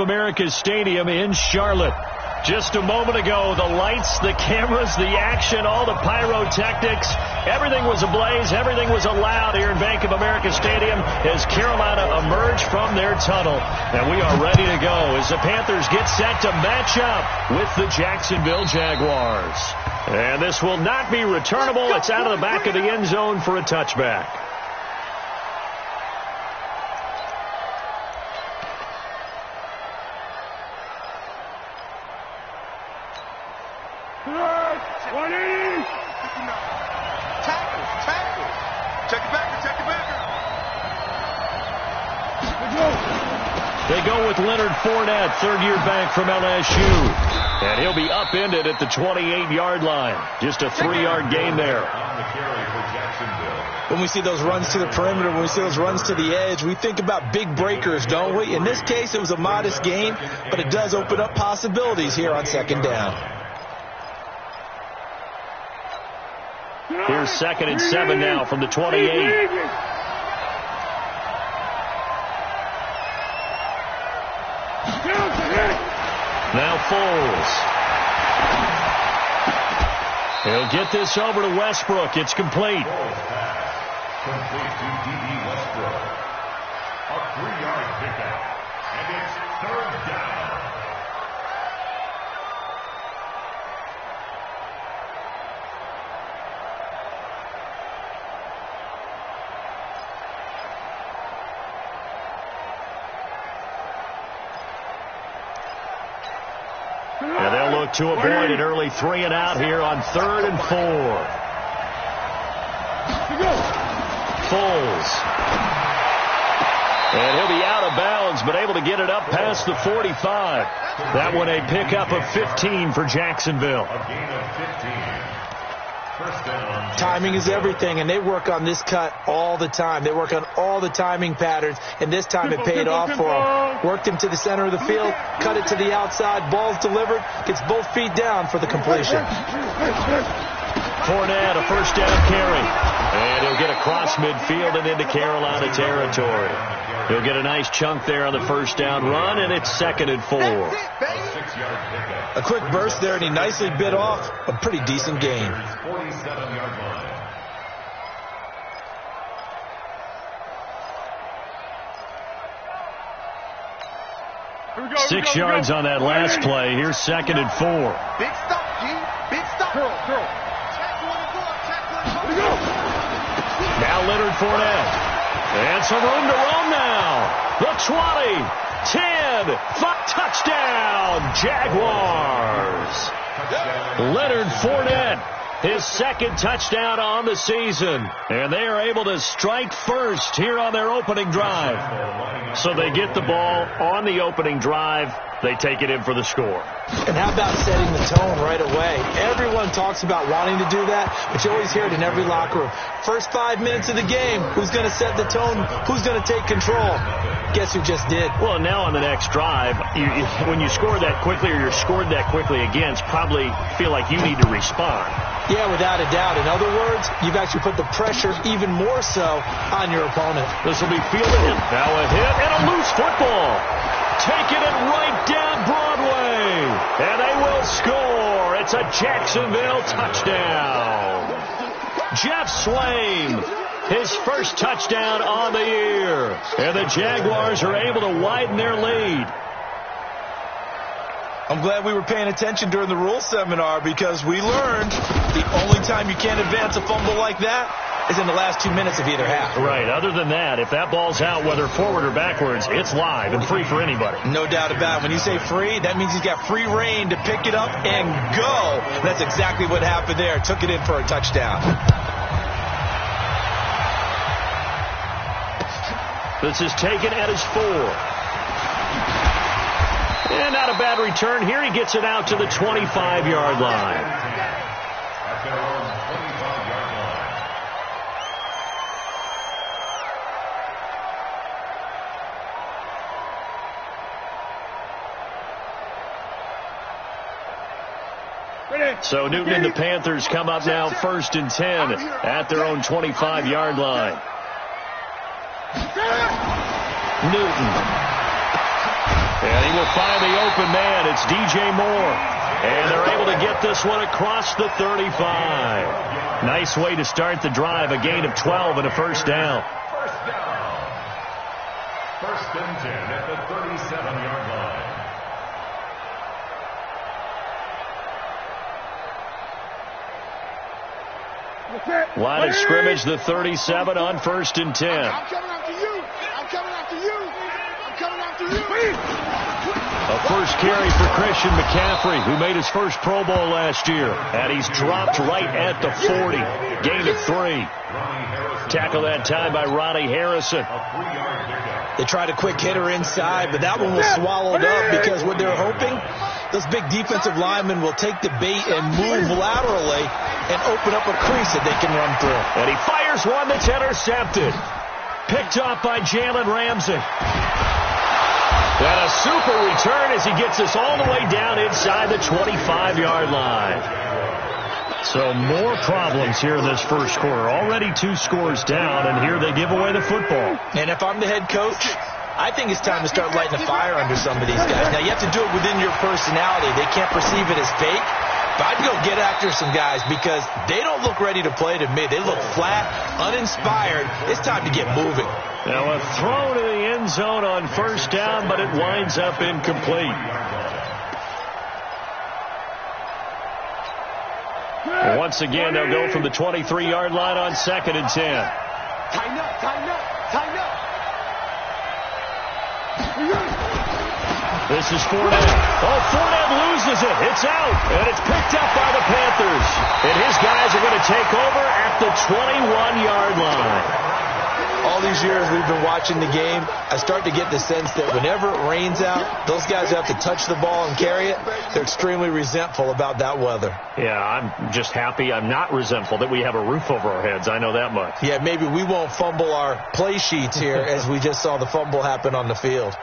America Stadium in Charlotte. Just a moment ago, the lights, the cameras, the action, all the pyrotechnics, everything was ablaze, everything was allowed here in Bank of America Stadium as Carolina emerged from their tunnel. And we are ready to go as the Panthers get set to match up with the Jacksonville Jaguars. And this will not be returnable. It's out of the back of the end zone for a touchback. They go with Leonard Fournette, third-year back from LSU. And he'll be upended at the 28-yard line. Just a 3-yard gain there. When we see those runs to the perimeter, when we see those runs to the edge, we think about big breakers, don't we? In this case, it was a modest gain, but it does open up possibilities here on second down. Here's 2nd and 7 now from the 28. Now Foles. He'll get this over to Westbrook. It's complete. Complete to D.D. Westbrook. A 3-yard pickup. And it's third down. And they'll look to avoid an early 3 and out here on 3rd and 4. Foles. And he'll be out of bounds, but able to get it up past the 45. That one a pickup of 15 for Jacksonville. A gain of 15. First down. Timing is everything, and they work on this cut all the time. They work on all the timing patterns, and this time it paid off for them. Worked him to the center of the field, cut it to the outside, ball's delivered, gets both feet down for the completion. Fournette, a first down carry. And he'll get across midfield and into Carolina territory. He'll get a nice chunk there on the first down run, and it's 2nd and 4. A 6-yard pickup. A quick burst there, and he nicely bit off a pretty decent gain. 47-yard line. 6 yards on that last play. Here's 2nd and 4. Big stop, G. Big stop. Curl. Now Leonard Fournette. And some room to roam now. The 20, 10, 5, touchdown, Jaguars. Leonard Fournette, his 2nd touchdown on the season. And they are able to strike first here on their opening drive. So they get the ball on the opening drive. They take it in for the score. And how about setting the tone right away? Everyone talks about wanting to do that, but you always hear it in every locker room. First 5 minutes of the game, who's going to set the tone? Who's going to take control? Guess who just did? Well, now on the next drive, when you score that quickly or you're scored that quickly against, probably feel like you need to respond. Yeah, without a doubt. In other words, you've actually put the pressure even more so on your opponent. This will be fielded. Now a hit and a loose football. Taking it right down Broadway. And they will score. It's a Jacksonville touchdown. Jeff Swain, his first touchdown on the year. And the Jaguars are able to widen their lead. I'm glad we were paying attention during the rules seminar because we learned the only time you can't advance a fumble like that is in the last 2 minutes of either half. Right. Other than that, if that ball's out, whether forward or backwards, it's live and free for anybody. No doubt about it. When you say free, that means he's got free reign to pick it up and go. That's exactly what happened there. Took it in for a touchdown. This is taken at his 4. And not a bad return here. He gets it out to the 25-yard line. At their own 25-yard line. So Newton and the Panthers come up now 1st and 10 at their own 25-yard line. Newton. And he will find the open man. It's DJ Moore. And they're able to get this one across the 35. Nice way to start the drive. A gain of 12 and a first down. First down. First and 10 at the 37-yard line. Line of scrimmage, the 37 on first and 10. I'm coming after you. I'm coming after you. I'm coming after you. A first carry for Christian McCaffrey, who made his first Pro Bowl last year. And he's dropped right at the 40. Gain of 3. Tackle that time by Ronnie Harrison. They tried a quick hitter inside, but that one was swallowed up because what they're hoping, those big defensive linemen will take the bait and move laterally and open up a crease that they can run through. And he fires one that's intercepted. Picked off by Jalen Ramsey. And a super return as he gets us all the way down inside the 25-yard line. So more problems here in this first quarter. Already 2 scores down, and here they give away the football. And if I'm the head coach, I think it's time to start lighting a fire under some of these guys. Now, you have to do it within your personality. They can't perceive it as fake. But I'd go get after some guys because they don't look ready to play to me. They look flat, uninspired. It's time to get moving. Now a throw to the end zone on first down, but it winds up incomplete. Once again, they'll go from the 23-yard line on second and 10. Tighten up, tighten up, tighten up. This is Fournette. Oh, Fournette loses it. It's out, and it's picked up by the Panthers. And his guys are going to take over at the 21-yard line. All these years we've been watching the game, I start to get the sense that whenever it rains out, those guys who have to touch the ball and carry it, they're extremely resentful about that weather. Yeah, I'm just happy I'm not resentful that we have a roof over our heads. I know that much. Yeah, maybe we won't fumble our play sheets here as we just saw the fumble happen on the field.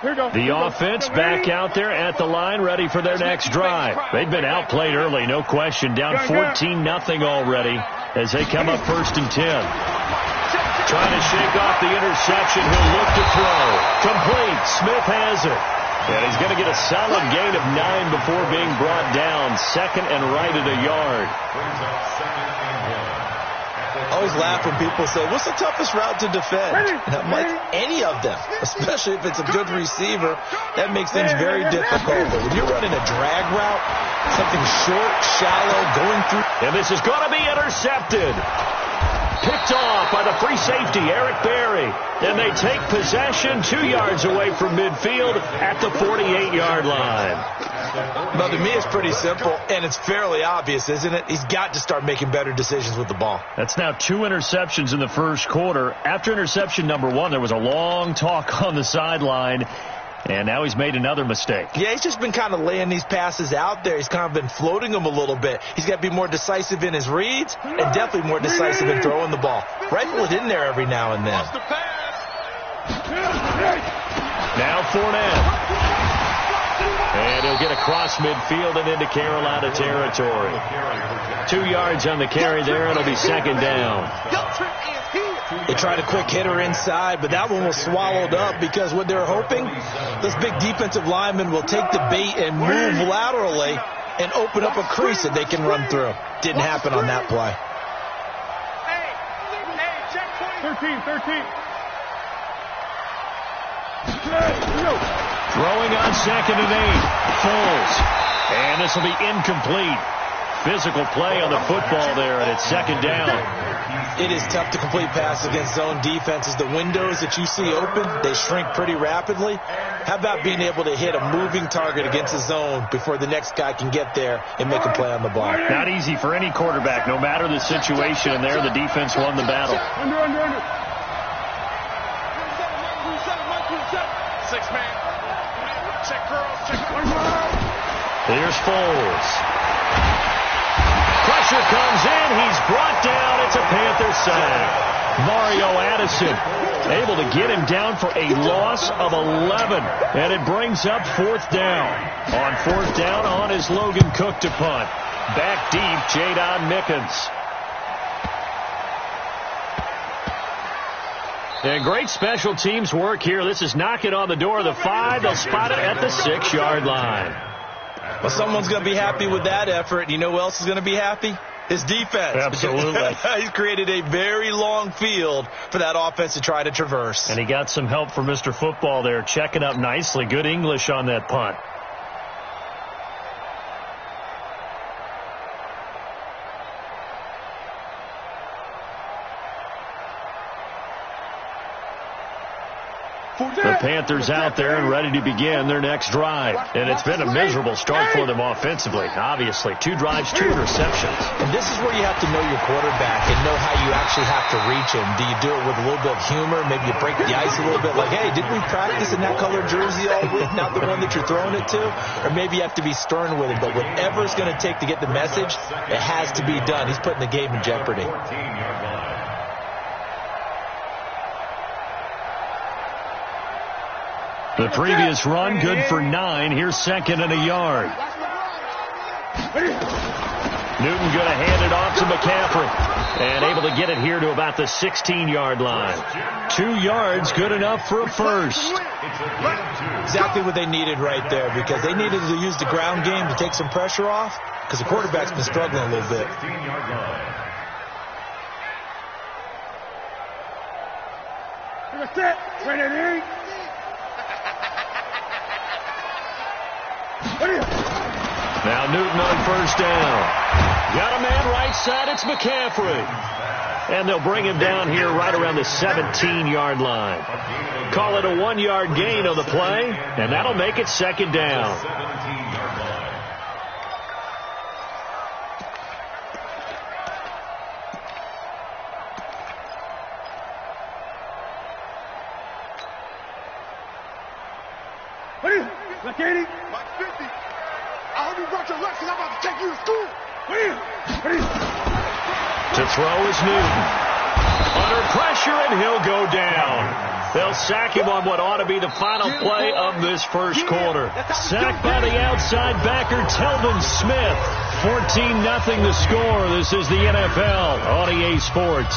The offense back out there at the line, ready for their next drive. They've been outplayed early, no question. Down 14-0 already as they come up first and 10. Trying to shake off the interception. He'll look to throw. Complete. Smith has it. And he's going to get a solid gain of 9 before being brought down. Second and right at a yard. I always laugh when people say, what's the toughest route to defend? And I'm like, any of them, especially if it's a good receiver. That makes things very difficult. But when you're running a drag route, something short, shallow, going through. And this is going to be intercepted. Picked off by the free safety, Eric Berry. And they take possession 2 yards away from midfield at the 48-yard line. Well, to me, it's pretty simple, and it's fairly obvious, isn't it? He's got to start making better decisions with the ball. That's now 2 interceptions in the first quarter. After interception number 1, there was a long talk on the sideline, and now he's made another mistake. Yeah, he's just been kind of laying these passes out there. He's kind of been floating them a little bit. He's got to be more decisive in his reads and definitely more decisive in throwing the ball. Rifle it in there every now and then. Now Fournette. And he'll get across midfield and into Carolina territory. 2 yards on the carry there. It'll be second down. They tried a quick hitter inside, but that one was swallowed up because what they're hoping, those big defensive linemen will take the bait and move laterally and open up a crease that they can run through. Didn't happen on that play. 13. Throwing on second and 8. Foles. And this will be incomplete. Physical play on the football there, and it's second down. It is tough to complete passes against zone defenses. The windows that you see open, they shrink pretty rapidly. How about being able to hit a moving target against the zone before the next guy can get there and make a play on the ball? Not easy for any quarterback, no matter the situation, and there the defense won the battle. Under. 6 man. Check girls. Here's Foles. Pressure comes in. He's brought down. It's a Panther sack. Mario Addison able to get him down for a loss of 11. And it brings up fourth down. On fourth down, on is Logan Cook to punt. Back deep, Jadon Mickens. And great special teams work here. This is knocking on the door of the 5. They'll spot it at the 6-yard line. Well, someone's going to be happy with that effort. You know who else is going to be happy? His defense. Absolutely. He's created a very long field for that offense to try to traverse. And he got some help from Mr. Football there, checking up nicely. Good English on that punt. The Panthers out there and ready to begin their next drive. And it's been a miserable start for them offensively. Obviously, 2 drives, 2 interceptions. And this is where you have to know your quarterback and know how you actually have to reach him. Do you do it with a little bit of humor? Maybe you break the ice a little bit like, hey, didn't we practice in that colored jersey all week, not the one that you're throwing it to? Or maybe you have to be stern with him. But whatever it's going to take to get the message, it has to be done. He's putting the game in jeopardy. The previous run, good for 9. Here's 2nd and a yard. Newton going to hand it off to McCaffrey. And able to get it here to about the 16-yard line. 2 yards, good enough for a first. Exactly what they needed right there, because they needed to use the ground game to take some pressure off, because the quarterback's been struggling a little bit. Now Newton on first down. Got a man right side. It's McCaffrey. And they'll bring him down here right around the 17-yard line. Call it a 1-yard gain on the play, and that'll make it 2nd down. To throw is Newton. Under pressure, and he'll go down. They'll sack him on what ought to be the final play of this first quarter. Sacked by the outside backer, Telvin Smith. 14-0 the score. This is the NFL on EA Sports.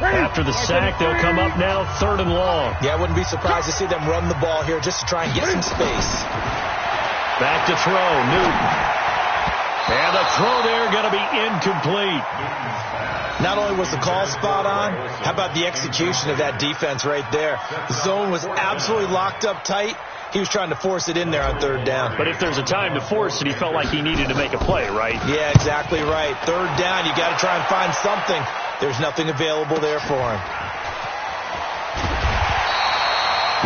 After the sack, they'll come up now 3rd and long. Yeah, I wouldn't be surprised to see them run the ball here just to try and get some space. Back to throw, Newton. And the throw there going to be incomplete. Not only was the call spot on, how about the execution of that defense right there? The zone was absolutely locked up tight. He was trying to force it in there on 3rd down. But if there's a time to force it, he felt like he needed to make a play, right? Yeah, exactly right. 3rd down, you got to try and find something. There's nothing available there for him.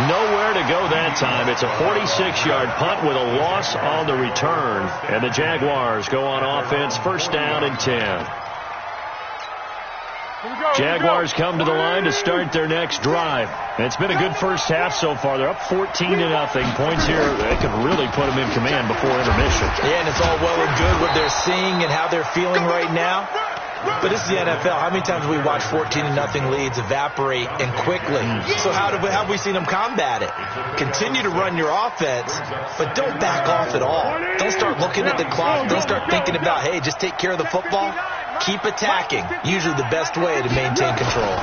Nowhere to go that time. It's a 46-yard punt with a loss on the return. And the Jaguars go on offense, 1st down and 10. Jaguars come to the line to start their next drive. And it's been a good first half so far. They're up 14-0. Points here, they can really put them in command before intermission. Yeah, and it's all well and good what they're seeing and how they're feeling right now. But this is the NFL. How many times have we watched 14-0 leads evaporate and quickly? So how have we seen them combat it? Continue to run your offense, but don't back off at all. Don't start looking at the clock. Don't start thinking about, hey, just take care of the football. Keep attacking. Usually the best way to maintain control.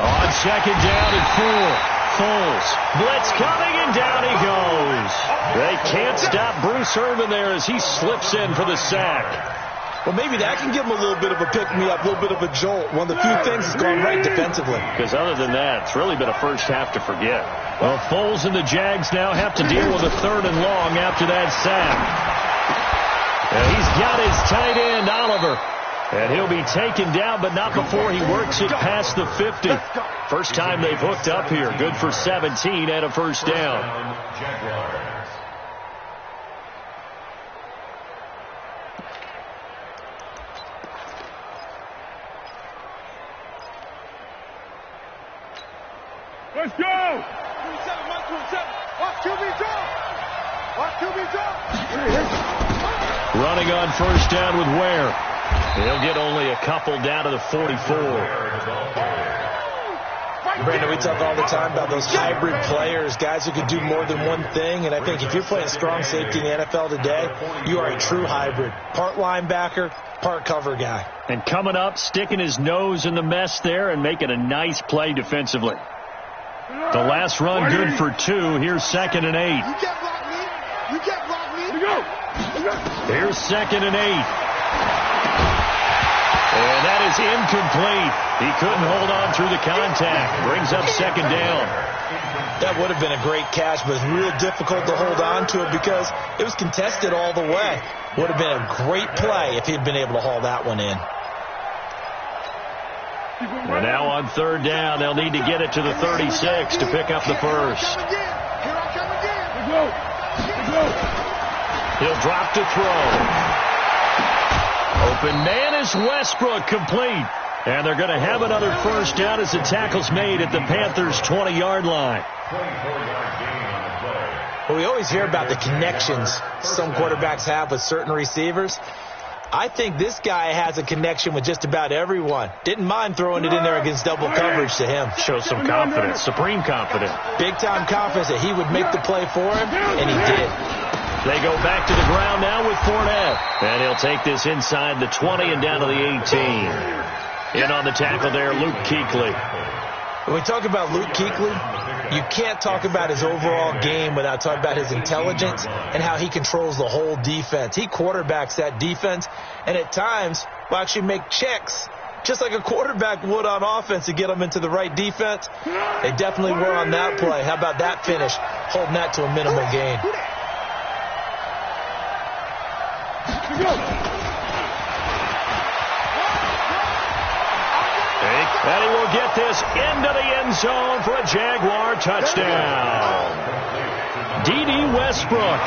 On 2nd down and 4. Foles. Blitz coming, and down he goes. They can't stop Bruce Irvin there as he slips in for the sack. Well, maybe that can give him a little bit of a pick-me-up, a little bit of a jolt. One of the few things that's gone right defensively. Because other than that, it's really been a first half to forget. Well, Foles and the Jags now have to deal with a 3rd and long after that sack. And he's got his tight end, Oliver. And he'll be taken down, but not before he works it past the 50. First time they've hooked up here. Good for 17 and a 1st down. Let's go! 27, 127. Watch QB drop! Watch QB drop! Running on 1st down with Ware. He'll get only a couple down to the 44. Brandon, we talk all the time about those hybrid players, guys who can do more than one thing. And I think if you're playing strong safety in the NFL today, you are a true hybrid. Part linebacker, part cover guy. And coming up, sticking his nose in the mess there and making a nice play defensively. The last run good for 2. Here's 2nd and 8. You can't block me. You can't block me. Here's 2nd and 8. And that is incomplete. He couldn't hold on through the contact. Brings up 2nd down. That would have been a great catch, but it's real difficult to hold on to it because it was contested all the way. Would have been a great play if he'd been able to haul that one in. And now on 3rd down, they'll need to get it to the 36 to pick up the first. Here I come again. He'll drop to throw. Open man is Westbrook, complete. And they're going to have another first down as the tackle's made at the Panthers' 20-yard line. Well, we always hear about the connections some quarterbacks have with certain receivers. I think this guy has a connection with just about everyone. Didn't mind throwing it in there against double coverage to him. Shows some confidence, supreme confidence. Big-time confidence that he would make the play for him, and he did. They go back to the ground now with Fournette. And he'll take this inside the 20 and down to the 18. In on the tackle there, Luke Kuechly. When we talk about Luke Kuechly, you can't talk about his overall game without talking about his intelligence and how he controls the whole defense. He quarterbacks that defense, and at times will actually make checks just like a quarterback would on offense to get them into the right defense. They definitely were on that play. How about that finish, holding that to a minimal gain. And he will get this into the end zone for a Jaguar touchdown. D.D. Westbrook,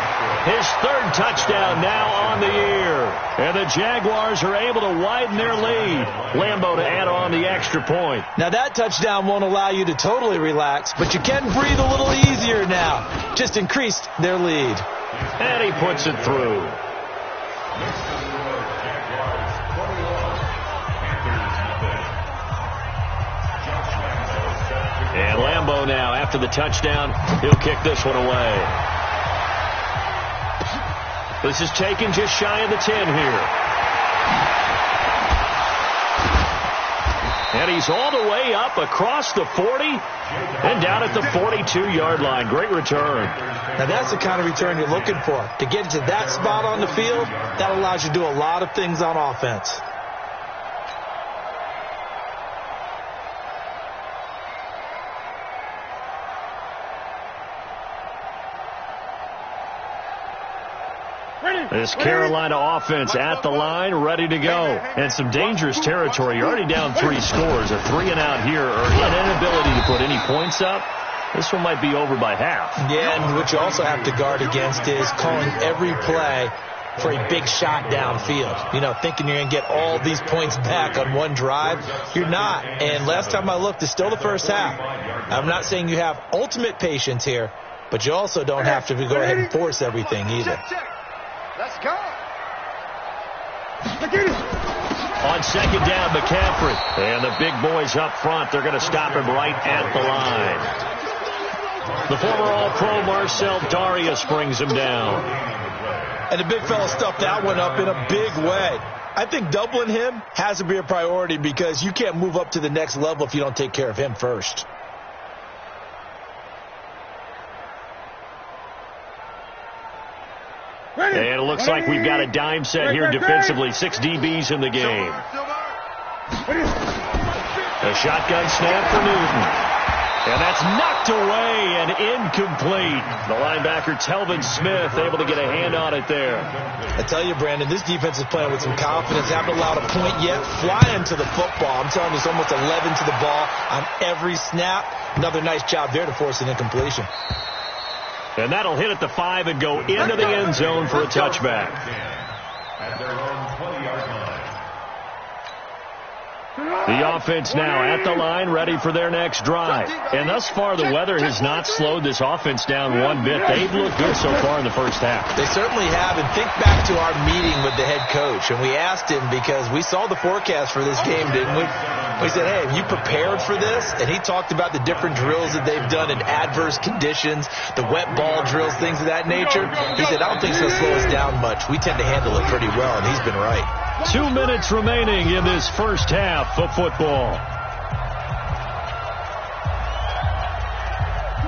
his 3rd touchdown now on the year. And the Jaguars are able to widen their lead. Lambeau to add on the extra point. Now that touchdown won't allow you to totally relax, but you can breathe a little easier now. Just increased their lead. And he puts it through. And Lambeau now, after the touchdown, he'll kick this one away. This is taken just shy of the 10 here. And he's all the way up across the 40 and down at the 42-yard line. Great return. Now that's the kind of return you're looking for. To get to that spot on the field, that allows you to do a lot of things on offense. This Carolina offense at the line, ready to go. And some dangerous territory. You're already down 3 scores. A 3-and-out here, or an inability to put any points up. This one might be over by half. Yeah, and what you also have to guard against is calling every play for a big shot downfield. You know, thinking you're going to get all these points back on one drive. You're not. And last time I looked, it's still the first half. I'm not saying you have ultimate patience here, but you also don't have to go ahead and force everything either. Let's go. On 2nd down, McCaffrey. And the big boys up front, they're going to stop him right at the line. The former All-Pro Marcel Darius brings him down. And the big fella stuffed that one up in a big way. I think doubling him has to be a priority because you can't move up to the next level if you don't take care of him first. And it looks like we've got a dime set here defensively. 6 DBs in the game. A shotgun snap for Newton. And that's knocked away and incomplete. The linebacker, Telvin Smith, able to get a hand on it there. I tell you, Brandon, this defense is playing with some confidence. Haven't allowed a point yet. Flying to the football. I'm telling you, it's almost 11 to the ball on every snap. Another nice job there to force an incompletion. And that'll hit at the 5 and go into the end zone for a touchback. At their own 20-yard line. The offense now at the line, ready for their next drive. And thus far, the weather has not slowed this offense down one bit. They've looked good so far in the first half. They certainly have. And think back to our meeting with the head coach. And we asked him, because we saw the forecast for this game, didn't we? We said, hey, have you prepared for this? And he talked about the different drills that they've done in adverse conditions, the wet ball drills, things of that nature. He said, I don't think it's going to slow us down much. We tend to handle it pretty well, and he's been right. 2 minutes remaining in this first half of football.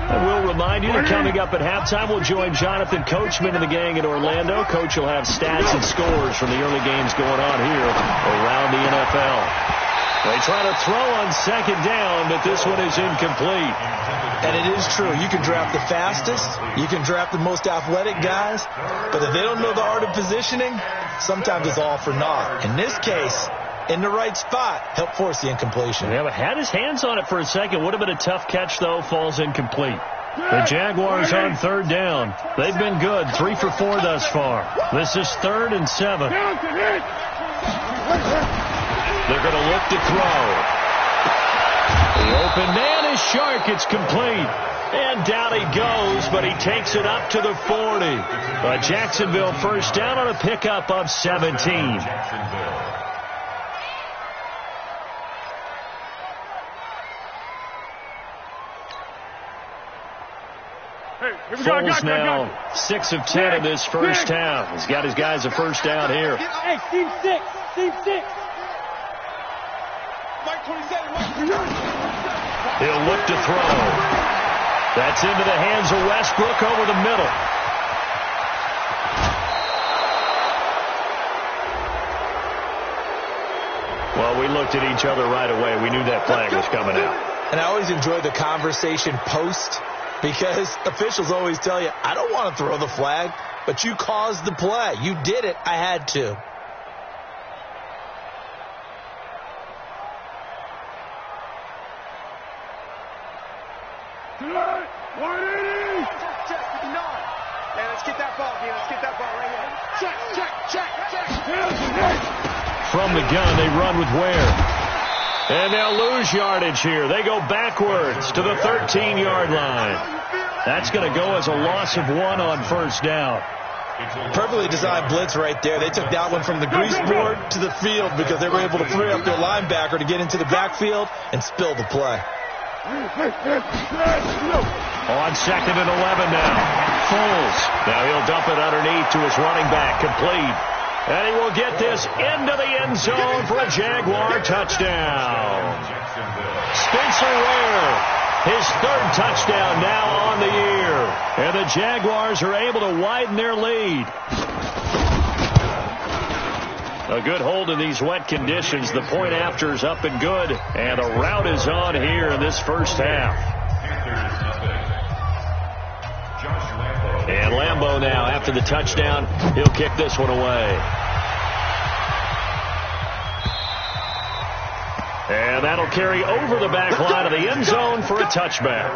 And we'll remind you that coming up at halftime, we'll join Jonathan Coachman and the gang in Orlando. Coach will have stats and scores from the early games going on here around the NFL. They try to throw on second down, but this one is incomplete. And it is true. You can draft the fastest. You can draft the most athletic guys. But if they don't know the art of positioning, sometimes it's all for naught. In this case, in the right spot, help force the incompletion. Yeah, but had his hands on it for a second. Would have been a tough catch, though. Falls incomplete. The Jaguars on third down. They've been good. 3 for 4 thus far. This is 3rd and 7. They're going to look to throw. The open man is Shark. It's complete. And down he goes, but he takes it up to the 40. A Jacksonville first down on a pickup of 17. Foles now 6 of 10 in this first half. He's got his guys a first down here. Hey, Team 6. Team 6. He'll look to throw. That's into the hands of Westbrook over the middle. Well, we looked at each other right away. We knew that flag was coming out. And I always enjoy the conversation post, because officials always tell you, I don't want to throw the flag, but you caused the play. You did it. I had to. From the gun, they run with Ware. And they'll lose yardage here. They go backwards to the 13-yard line. That's going to go as a loss of 1 on first down. Perfectly designed blitz right there. They took that one from the grease board to the field because they were able to free up their linebacker to get into the backfield and spill the play. On 2nd and 11 now. Foles. Now he'll dump it underneath to his running back. Complete. And he will get this into the end zone for a Jaguar touchdown. Spencer Ware, his 3rd touchdown now on the year. And the Jaguars are able to widen their lead. A good hold in these wet conditions. The point after is up and good. And the route is on here in this first half. And Lambeau now, after the touchdown, he'll kick this one away. And that'll carry over the back line of the end zone for a touchback.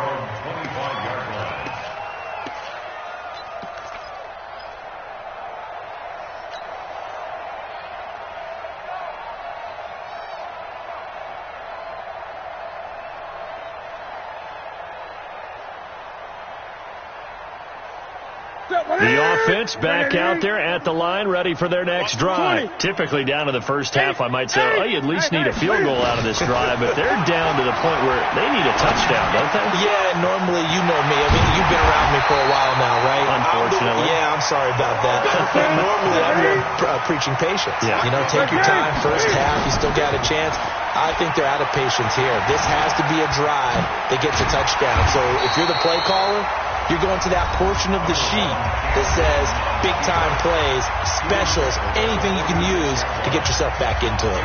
The offense back out there at the line, ready for their next drive. Typically down to the first half, I might say, oh, you at least need a field goal out of this drive, but they're down to the point where they need a touchdown, don't they? Yeah, normally, you know me. I mean, you've been around me for a while now, right? Unfortunately. Yeah, I'm sorry about that. Normally, I'm preaching patience. Yeah. You know, take your time. First half, you still got a chance. I think they're out of patience here. This has to be a drive that gets a touchdown. So if you're the play caller, you're going to that portion of the sheet that says big-time plays, specials, anything you can use to get yourself back into it.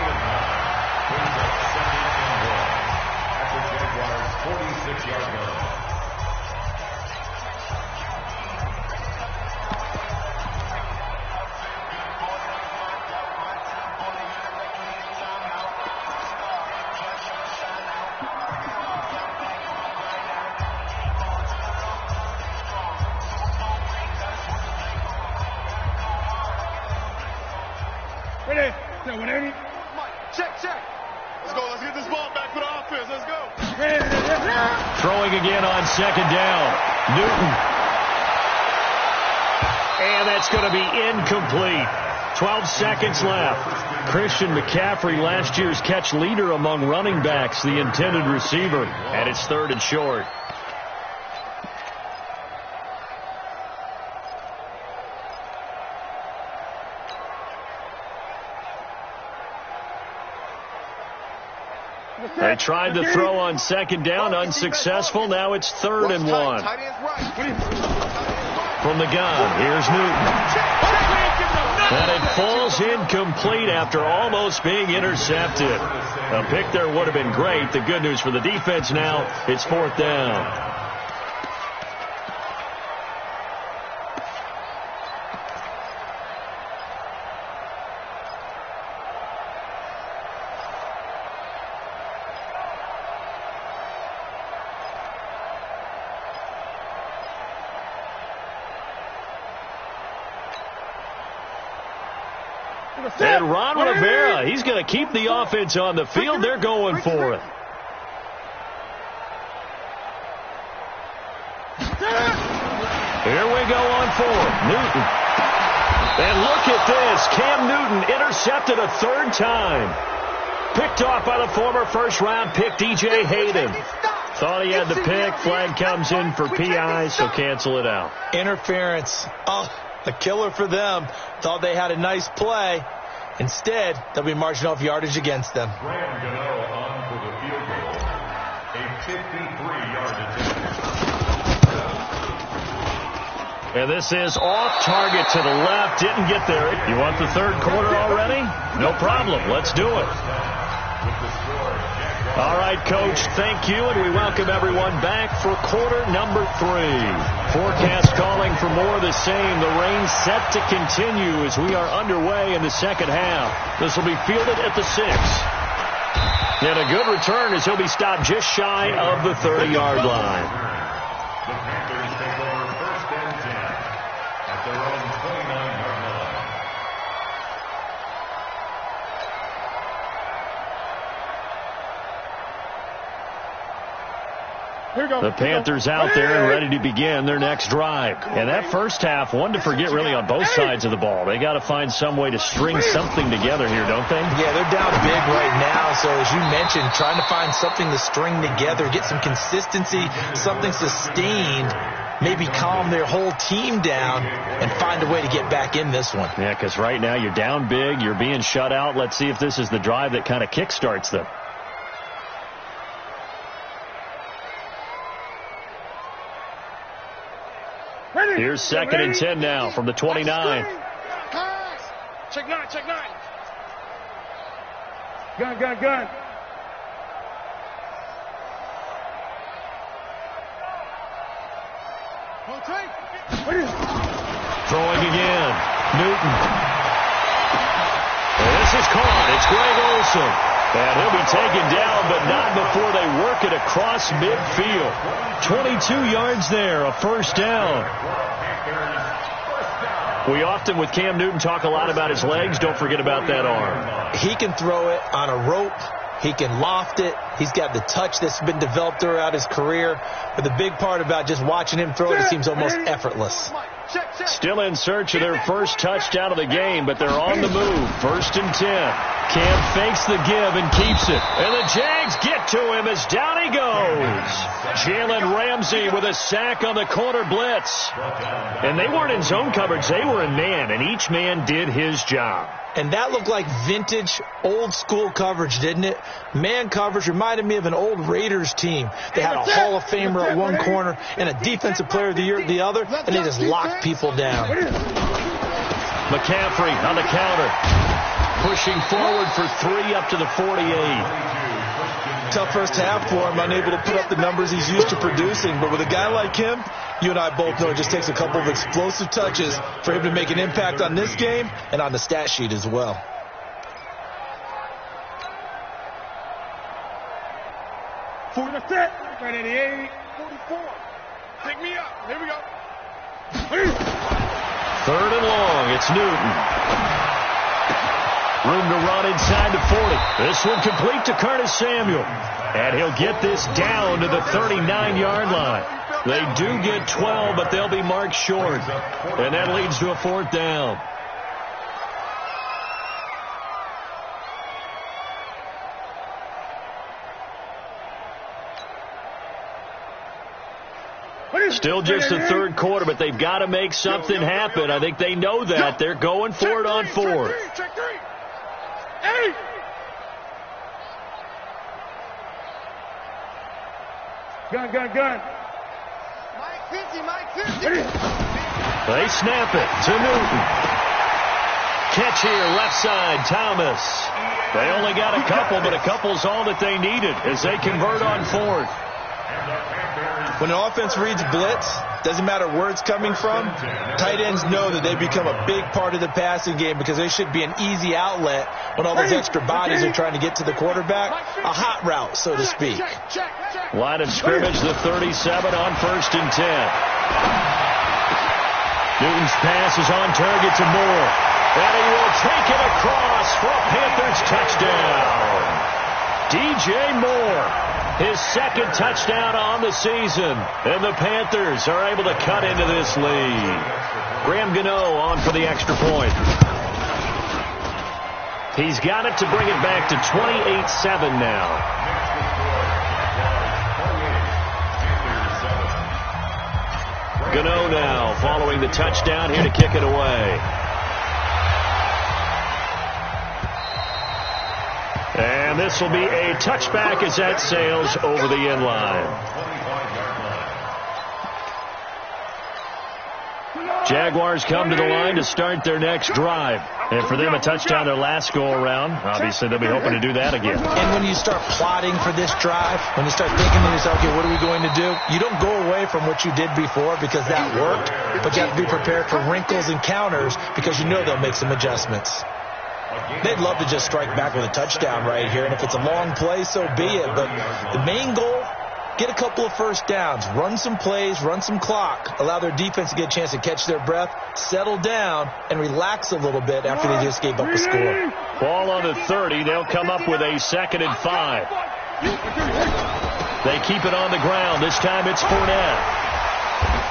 Check. Let's go. this ball back for the offense. Let's go. Throwing again on second down. Newton. And that's going to be incomplete. 12 seconds left. Christian McCaffrey, last year's catch leader among running backs, the intended receiver. And it's 3rd and short. They tried to throw on second down, unsuccessful. Now it's 3rd and 1. From the gun, here's Newton. And it falls incomplete after almost being intercepted. A pick there would have been great. The good news for the defense now, it's 4th down. And Ron Rivera, he's going to keep the offense on the field. They're going for it. Here we go on 4th. Newton. And look at this. Cam Newton intercepted a 3rd time. Picked off by the former first-round pick, DJ Hayden. Thought he had the pick. Flag comes in for PI, so cancel it out. Interference. Oh, a killer for them. Thought they had a nice play. Instead, they'll be marching off yardage against them. Graham Gano on for the field goal. A 53-yard attempt. And this is off target to the left. Didn't get there. You want the 3rd quarter already? No problem. Let's do it. All right, Coach, thank you, and we welcome everyone back for quarter number 3. Forecast calling for more of the same. The rain set to continue as we are underway in the second half. This will be fielded at the 6. And a good return as he'll be stopped just shy of the 30-yard line. The Panthers take over 1st and 10 at their own 29-yard line. The Panthers out there and ready to begin their next drive. And that first half, one to forget really on both sides of the ball. They got to find some way to string something together here, don't they? Yeah, they're down big right now. So as you mentioned, trying to find something to string together, get some consistency, something sustained, maybe calm their whole team down and find a way to get back in this one. Yeah, because right now you're down big, you're being shut out. Let's see if this is the drive that kind of kickstarts them. Here's 2nd and 10 now from the 29. Check 9, check 9. Gun. Throwing again. Newton. And this is caught. It's Greg Olsen. And he'll be taken down, but not before they work it across midfield. 22 yards there, a 1st down. We often, with Cam Newton, talk a lot about his legs. Don't forget about that arm. He can throw it on a rope. He can loft it. He's got the touch that's been developed throughout his career. But the big part about just watching him throw it seems almost effortless. Still in search of their first touchdown of the game, but they're on the move. 1st and 10. Cam fakes the give and keeps it. And the Jags get to him as down he goes. Jalen Ramsey with a sack on the corner blitz. And they weren't in zone coverage. They were in man, and each man did his job. And that looked like vintage, old-school coverage, didn't it? Man coverage reminded me of an old Raiders team. They had a Hall of Famer at one corner and a Defensive Player of the Year at the other, and they just locked people down. McCaffrey on the counter. Pushing forward for 3 up to the 48. Tough first half for him, unable to put up the numbers he's used to producing. But with a guy like him, you and I both know it just takes a couple of explosive touches for him to make an impact on this game and on the stat sheet as well. For the set. 88. 44. Pick me up. Here we go. 3rd and long. It's Newton. Room to run inside the 40. This one complete to Curtis Samuel. And he'll get this down to the 39-yard line. They do get 12, but they'll be marked short. And that leads to a 4th down. Still just the 3rd quarter, but they've got to make something happen. I think they know that. They're going for it on 4th. Check 3. Hey! Gun. Mike 50. They snap it to Newton. Catch here, left side, Thomas. They only got a couple, but a couple's all that they needed as they convert on 4th. When the offense reads blitz, doesn't matter where it's coming from, tight ends know that they become a big part of the passing game because they should be an easy outlet when all those extra bodies are trying to get to the quarterback. A hot route, so to speak. Line of scrimmage, the 37 on 1st and 10. Newton's pass is on target to Moore. And he will take it across for a Panthers touchdown. DJ Moore. His 2nd touchdown on the season. And the Panthers are able to cut into this lead. Graham Gano on for the extra point. He's got it to bring it back to 28-7 now. Gano now following the touchdown here to kick it away. And this will be a touchback as that sails over the end line. Jaguars come to the line to start their next drive. And for them, a touchdown their last go-around. Obviously, they'll be hoping to do that again. And when you start plotting for this drive, when you start thinking to yourself, okay, what are we going to do? You don't go away from what you did before because that worked, but you have to be prepared for wrinkles and counters because you know they'll make some adjustments. They'd love to just strike back with a touchdown right here, and if it's a long play, so be it. But the main goal, get a couple of first downs, run some plays, run some clock, allow their defense to get a chance to catch their breath, settle down, and relax a little bit after they just gave up a score. Ball on the 30. They'll come up with a 2nd and 5. They keep it on the ground. This time it's Fournette.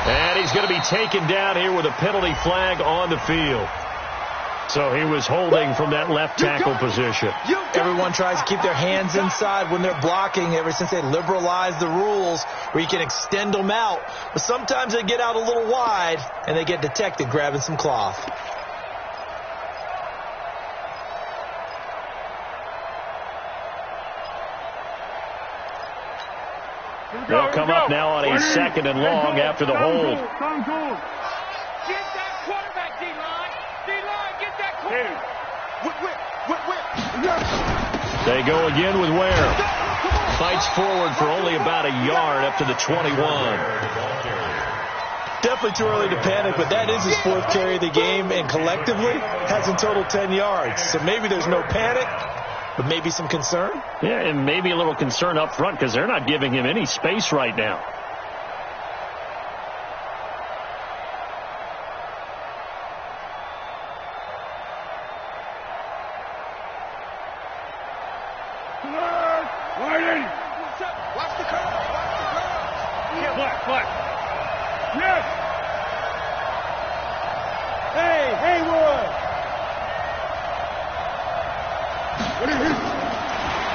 And he's going to be taken down here with a penalty flag on the field. So he was holding from that left tackle position. Everyone tries to keep their hands inside when they're blocking ever since they liberalized the rules where you can extend them out. But sometimes they get out a little wide and they get detected grabbing some cloth. They'll come up now on a 2nd and long after the hold. They go again with Ware. Fights forward for only about a yard up to the 21. Definitely too early to panic, but that is his 4th carry of the game, and collectively has in total 10 yards. So maybe there's no panic, but maybe some concern. Yeah, and maybe a little concern up front because they're not giving him any space right now.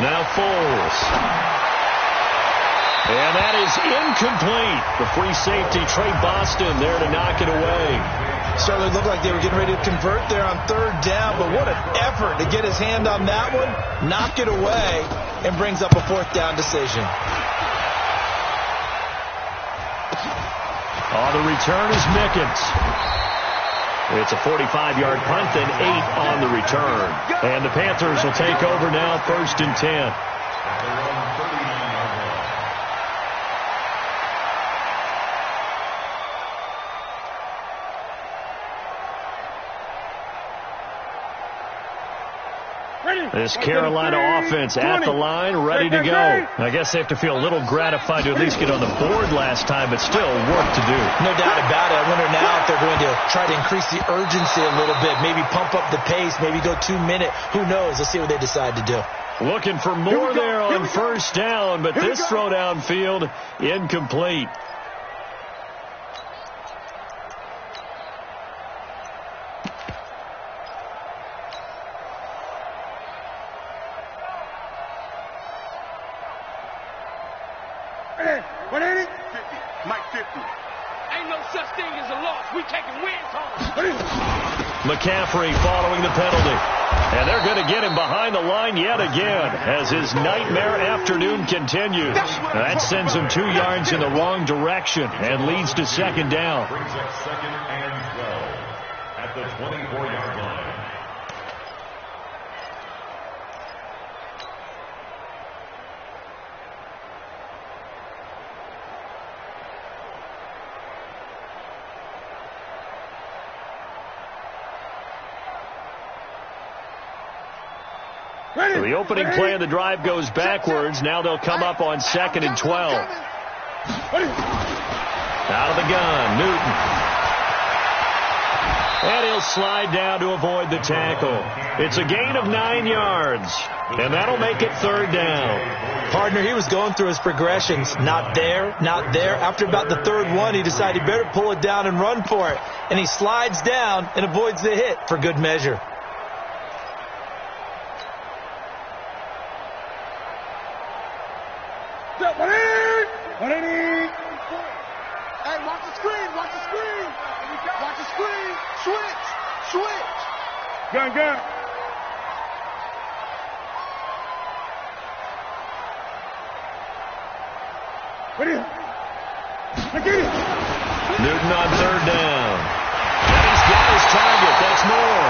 Now Foles. And that is incomplete. The free safety, Trey Boston, there to knock it away. Certainly looked like they were getting ready to convert there on 3rd down, but what an effort to get his hand on that one, knock it away, and brings up a 4th down decision. The return is Mickens. It's a 45-yard punt, then 8 on the return. And the Panthers will take over now, 1st and 10. Ready? This Carolina offense at the line, ready to go. I guess they have to feel a little gratified to at least get on the board last time, but still work to do. No doubt about it. I wonder now if they're going to try to increase the urgency a little bit, maybe pump up the pace, maybe go 2 minute. Who knows? Let's see what they decide to do. Looking for more there on first down, but this throw downfield incomplete. What ain't it? 50. Mike 50. Ain't no such thing as a loss. We taking wins home. McCaffrey following the penalty. And they're going to get him behind the line yet again as his nightmare afternoon continues. That sends him 2 yards in the wrong direction and leads to second down. Brings up second and 12 at the 24-yard line. So the opening play of the drive goes backwards. Now they'll come up on second and 12. Out of the gun, Newton. And he'll slide down to avoid the tackle. It's a gain of 9 yards. And that'll make it third down. Partner, he was going through his progressions. Not there, not there. After about the third one, he decided he better pull it down and run for it. And he slides down and avoids the hit for good measure. Hey, watch the screen. Watch the screen. Watch the screen. Switch. Switch. Gun. What is it? Newton on third down. And he's got his target. That's more.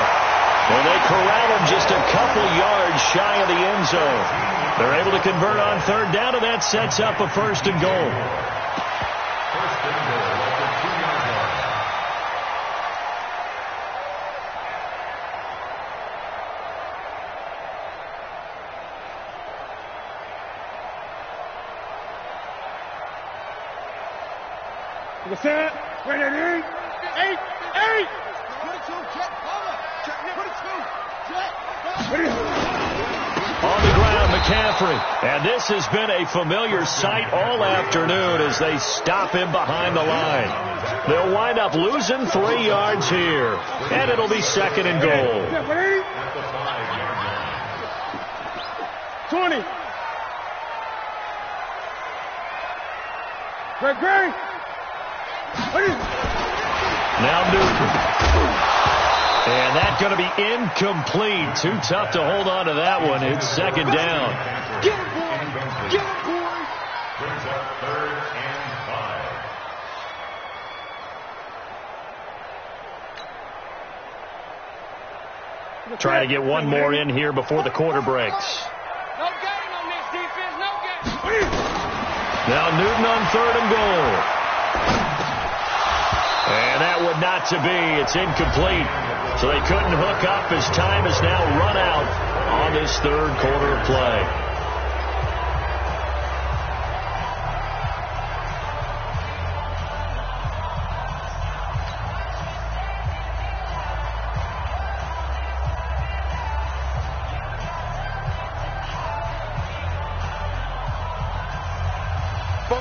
Well, they corral him just a couple yards shy of the end zone. They're able to convert on third down, and that sets up a first and goal. First and goal at the 2-yard line. What's that? Wait, 8. 22. Jet. Hold up. Jet. 22. Jet. What is it? On the ground, McCaffrey. And this has been a familiar sight all afternoon as they stop him behind the line. They'll wind up losing 3 yards here. And it'll be second and goal. At the 5-yard line. 20. Great. What is it? Now Newton. And that's going to be incomplete. Too tough to hold on to that one. It's second down. Get him, boy. Get him, boy. Brings up third and 5. Trying to get one more in here before the quarter breaks. No game on this defense. No game. Now Newton on third and goal. And that would not to be. It's incomplete. So they couldn't hook up as time has now run out on this third quarter of play.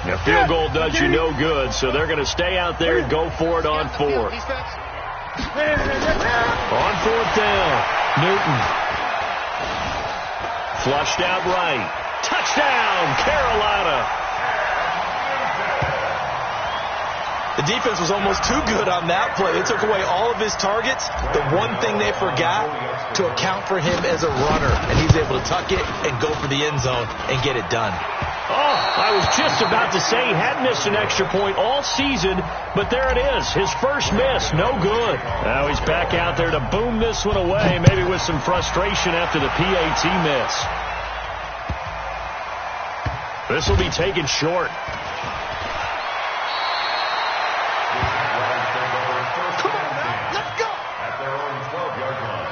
Now, field goal does you no good, so they're going to stay out there and go for it on 4. On 4th down, Newton. Flushed out right. Touchdown, Carolina. The defense was almost too good on that play. They took away all of his targets. The one thing they forgot, to account for him as a runner. And he's able to tuck it and go for the end zone and get it done. Oh, I was just about to say he hadn't missed an extra point all season, but there it is. His first miss, no good. Now he's back out there to boom this one away, maybe with some frustration after the PAT miss. This will be taken short. Come on, man. Let's go. At their own 12-yard line.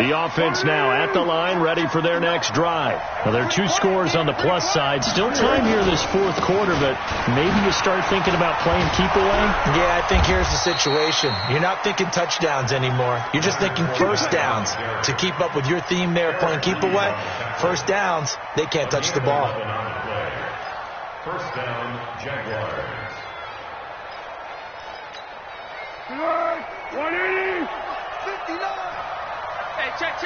The offense now at the line, ready for their next drive. Now, there are 2 scores on the plus side. Still time here this fourth quarter, but maybe you start thinking about playing keep away? Yeah, I think here's the situation. You're not thinking touchdowns anymore. You're just thinking first downs. To keep up with your theme there, playing keep away, first downs, they can't touch the ball. First down, Jaguars. 180. 59. Hey, check.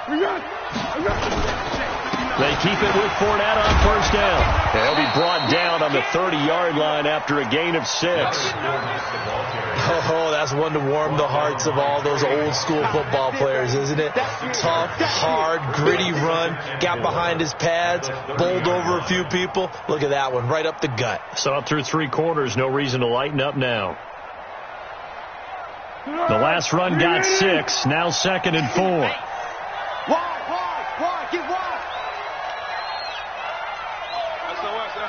We got. They keep it with Fournette on first down. And he'll be brought down on the 30-yard line after a gain of 6. Oh, that's one to warm the hearts of all those old-school football players, isn't it? Tough, hard, gritty run. Got behind his pads, bowled over a few people. Look at that one, right up the gut. Saw it through 3 quarters. No reason to lighten up now. The last run got 6. Now 2nd and 4. Wide, get wide.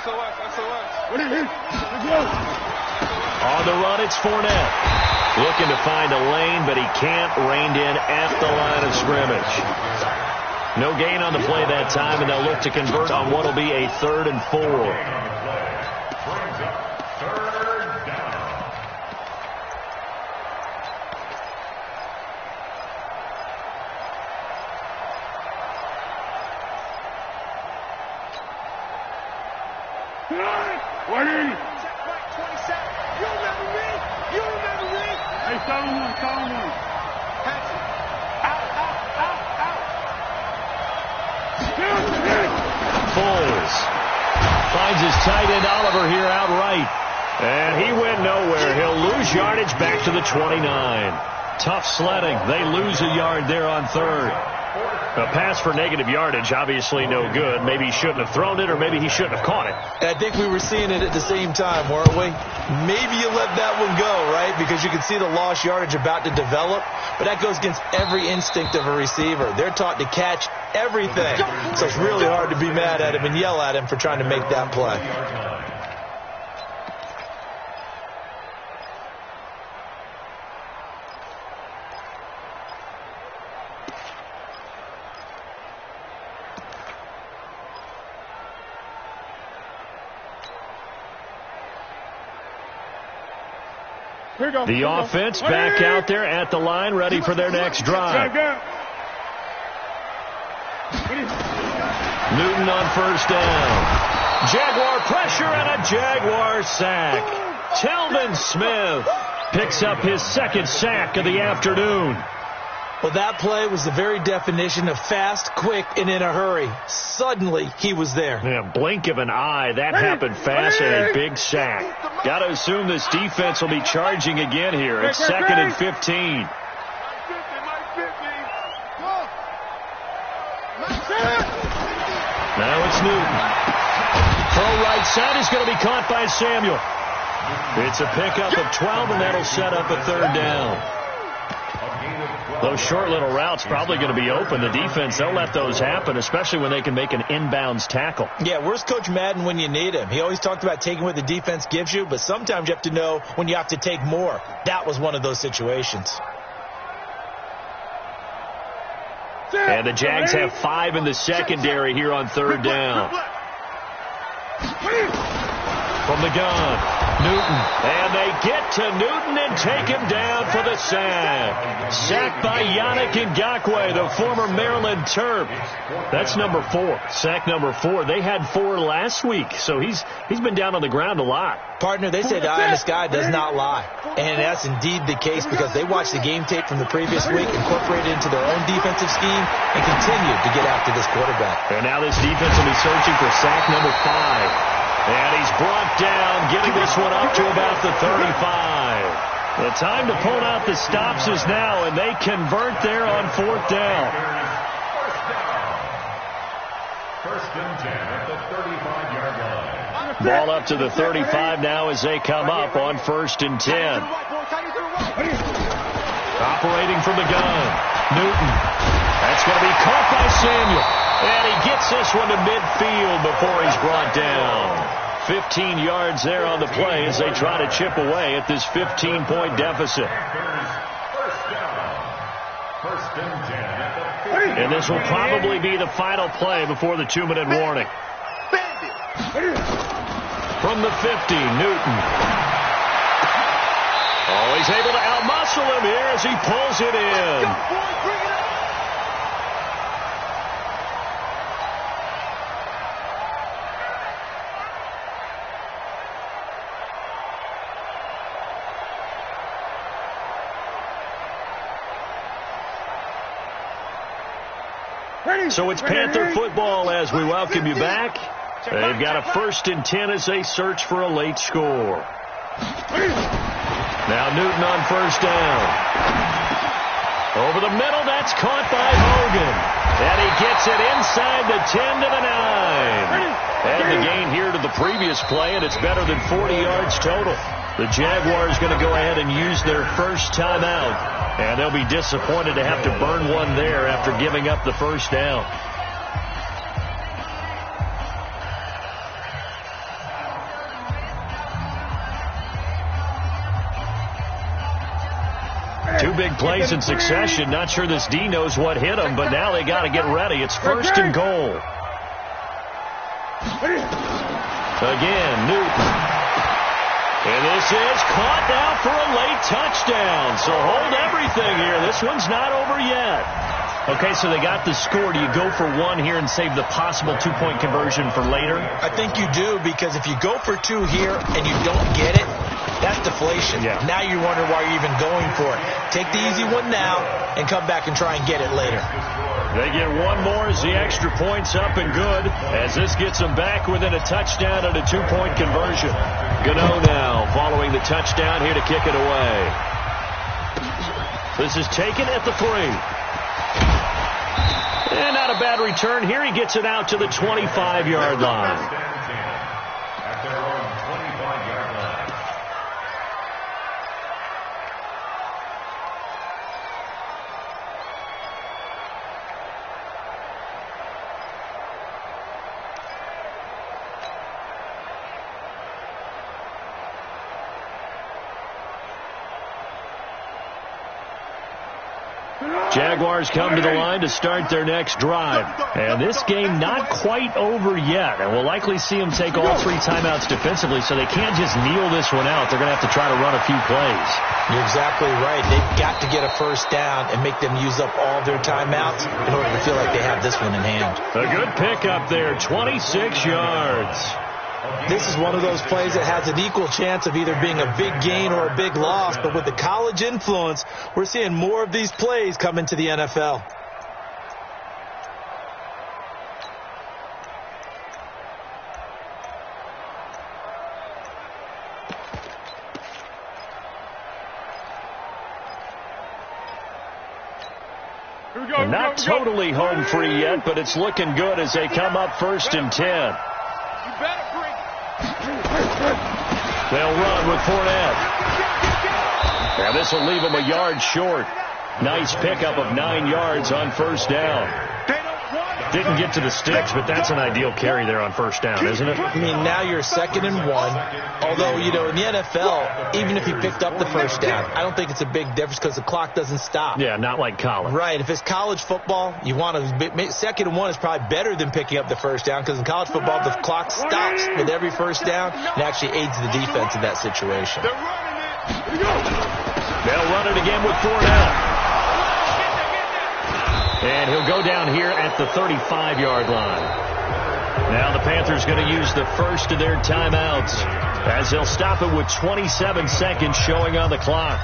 SOS. What is it? Let's go. On the run, it's Fournette. Looking to find a lane, but he can't. Reined in at the line of scrimmage. No gain on the play that time, and they'll look to convert on what will be a 3rd and 4. Brings up 3rd down. What is it? Checkpoint 27. You remember me? Hey, sound one. Hands it. Out. Foles finds his tight end Oliver here outright. And he went nowhere. He'll lose yardage back to the 29. Tough sledding. They lose a yard there on 3rd. A pass for negative yardage, obviously no good. Maybe he shouldn't have thrown it, or maybe he shouldn't have caught it. And I think we were seeing it at the same time, weren't we? Maybe you let that one go, right? Because you can see the lost yardage about to develop. But that goes against every instinct of a receiver. They're taught to catch everything. So it's really hard to be mad at him and yell at him for trying to make that play. The offense back out there at the line, ready for their next drive. Newton on first down. Jaguar pressure and a Jaguar sack. Telvin Smith picks up his 2nd sack of the afternoon. Well, that play was the very definition of fast, quick, and in a hurry. Suddenly, he was there. Yeah, blink of an eye. That happened fast and a big sack. Got to assume this defense will be charging again here. It's 2nd and 15. Now it's Newton. Throw right side is going to be caught by Samuel. It's a pickup of 12, and that'll set up a 3rd down. Those short little routes probably going to be open. The defense, they'll let those happen, especially when they can make an inbounds tackle. Yeah, where's Coach Madden when you need him? He always talked about taking what the defense gives you, but sometimes you have to know when you have to take more. That was one of those situations. And the Jags have 5 in the secondary here on 3rd down. From the gun, Newton. And they get to Newton and take him down for the sack. Sacked by Yannick Ngakoue, the former Maryland Terp. That's number 4. Sack number 4. They had 4 last week, so he's been down on the ground a lot. Partner, they say the eye in the sky does not lie. And that's indeed the case because they watched the game tape from the previous week, incorporated it into their own defensive scheme, and continued to get after this quarterback. And now this defense will be searching for sack number 5. And he's brought down, getting this one up to about the 35. The time to pull out the stops is now, and they convert there on 4th down. First and 10 at the 35-yard line. Ball up to the 35 now as they come up on 1st and 10. Operating from the gun, Newton. That's going to be caught by Samuel. And he gets this one to midfield before he's brought down. 15 yards there on the play as they try to chip away at this 15-point deficit. And this will probably be the final play before the 2-minute warning. From the 50, Newton. Oh, he's able to outmuscle him here as he pulls it in. So it's Panther football as we welcome you back. They've got a 1st and 10 as they search for a late score. Now Newton on 1st down. Over the middle, that's caught by Hogan. And he gets it inside the 10 to the 9. And the gain here to the previous play, and it's better than 40 yards total. The Jaguars going to go ahead and use their first timeout. And they'll be disappointed to have to burn one there after giving up the 1st down. Two big plays in succession. Not sure this D knows what hit him, but now they got to get ready. It's 1st and goal. Again, Newton. And this is caught now for a late touchdown. So hold everything here. This one's not over yet. Okay, so they got the score. Do you go for one here and save the possible 2-point conversion for later? I think you do, because if you go for 2 here and you don't get it, that's deflation. Yeah. Now you wonder why you're even going for it. Take the easy one now and come back and try and get it later. They get one more as the extra point's up and good, as this gets them back within a touchdown and a 2-point conversion. Gano now following the touchdown here to kick it away. This is taken at the 3. And not a bad return here. He gets it out to the 25-yard line. Jaguars come to the line to start their next drive. And this game not quite over yet. And we'll likely see them take all 3 timeouts defensively, so they can't just kneel this one out. They're going to have to try to run a few plays. You're exactly right. They've got to get a 1st down and make them use up all their timeouts in order to feel like they have this one in hand. A good pickup there, 26 yards. This is one of those plays that has an equal chance of either being a big gain or a big loss, but with the college influence, we're seeing more of these plays come into the NFL. Not totally home free yet, but it's looking good as they come up 1st and 10. They'll run with Fournette. Now this will leave them a yard short. Nice pickup of 9 yards on 1st down. Didn't get to the sticks, but that's an ideal carry there on 1st down, isn't it? I mean, now you're 2nd and 1. Although, you know, in the NFL, even if you picked up the 1st down, I don't think it's a big difference because the clock doesn't stop. Yeah, not like college. Right. If it's college football, you want to 2nd and 1 is probably better than picking up the 1st down, because in college football, the clock stops with every 1st down. It actually aids the defense in that situation. They'll run it again with Fournette. And he'll go down here at the 35-yard line. Now the Panthers going to use the first of their timeouts as they'll stop it with 27 seconds showing on the clock.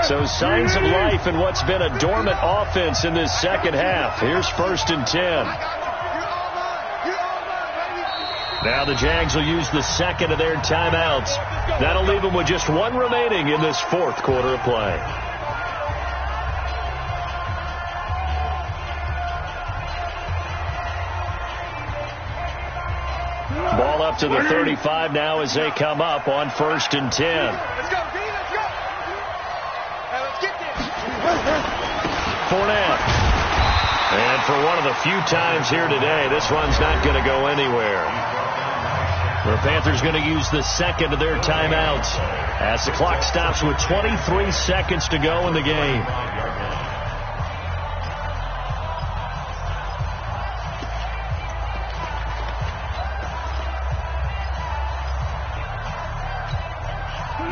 So signs of life in what's been a dormant offense in this second half. Here's 1st and 10. Now the Jags will use the second of their timeouts. That'll leave them with just one remaining in this 4th quarter of play. Ball up to the 35 now as they come up on 1st and 10. Let's go, D, let's go. Hey, let's get this. Fournette. And for one of the few times here today, this one's not going to go anywhere. The Panthers going to use the second of their timeouts as the clock stops with 23 seconds to go in the game.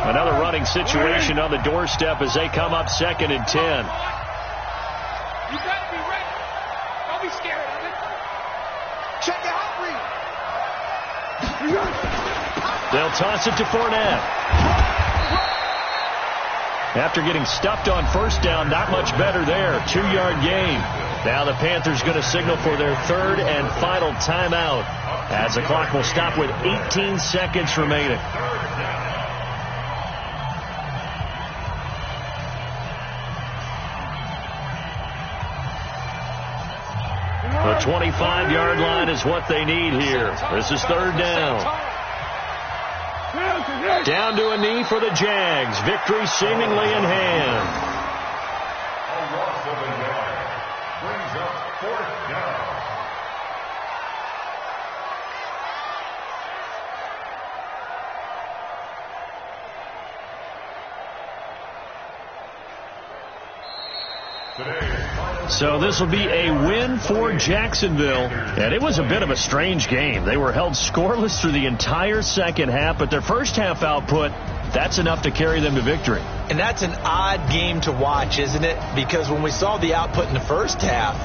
Another running situation on the doorstep as they come up 2nd and 10. You gotta be ready. Don't be scared of it. Check it out, Reed. They'll toss it to Fournette. After getting stuffed on first down, not much better there. 2-yard gain. Now the Panthers going to signal for their third and final timeout as the clock will stop with 18 seconds remaining. The 25-yard line is what they need here. This is third down. Down to a knee for the Jags. Victory seemingly in hand. A loss of a yard brings up 4th down. So this will be a win for Jacksonville. And it was a bit of a strange game. They were held scoreless through the entire second half, but their first half output, that's enough to carry them to victory. And that's an odd game to watch, isn't it? Because when we saw the output in the first half,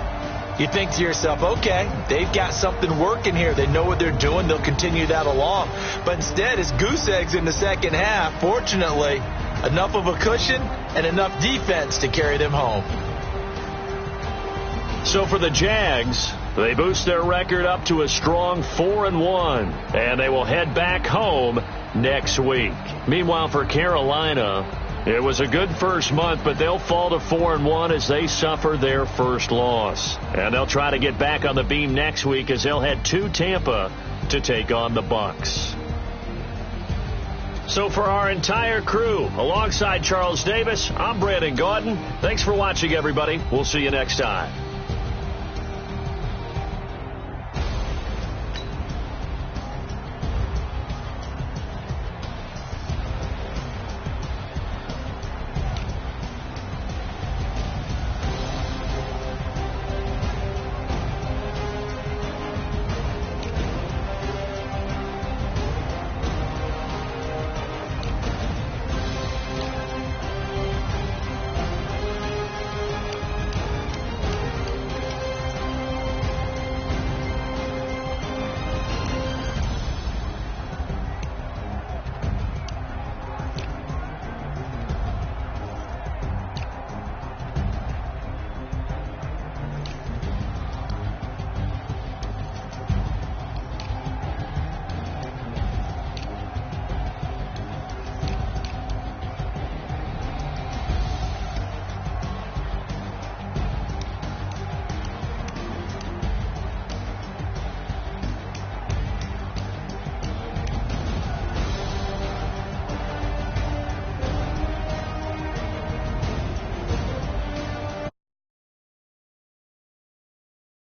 you think to yourself, okay, they've got something working here. They know what they're doing. They'll continue that along. But instead, it's goose eggs in the second half. Fortunately, enough of a cushion and enough defense to carry them home. So for the Jags, they boost their record up to a strong 4-1, and they will head back home next week. Meanwhile, for Carolina, it was a good first month, but they'll fall to 4-1 as they suffer their first loss. And they'll try to get back on the beam next week as they'll head to Tampa to take on the Bucs. So for our entire crew, alongside Charles Davis, I'm Brandon Gaudin. Thanks for watching, everybody. We'll see you next time.